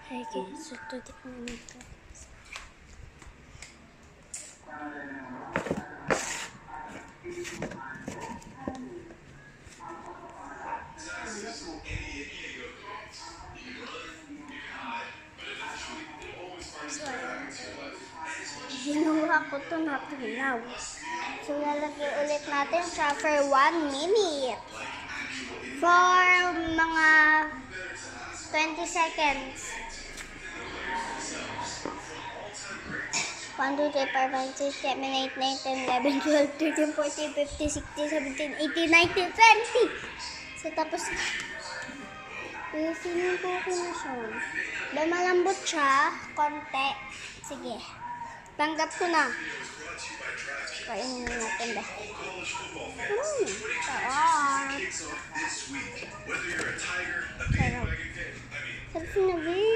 Okay, so titikman nito. Ginawa ko to na pinaw. So, lalagay ulit natin siya for 1 minute. For mga 20 seconds. 1, 2, 3, 4, 5, 6, 7, 8, 9, 10, 11, 12, 13, 14, 15, 16, 17, 18, 19, 20. So, tapos na. Isin po ko na siya. Dahil malambot siya, konti. Sige. Tanggap ko na. Kainin na natin ba? Sarap. Sarap na, babe.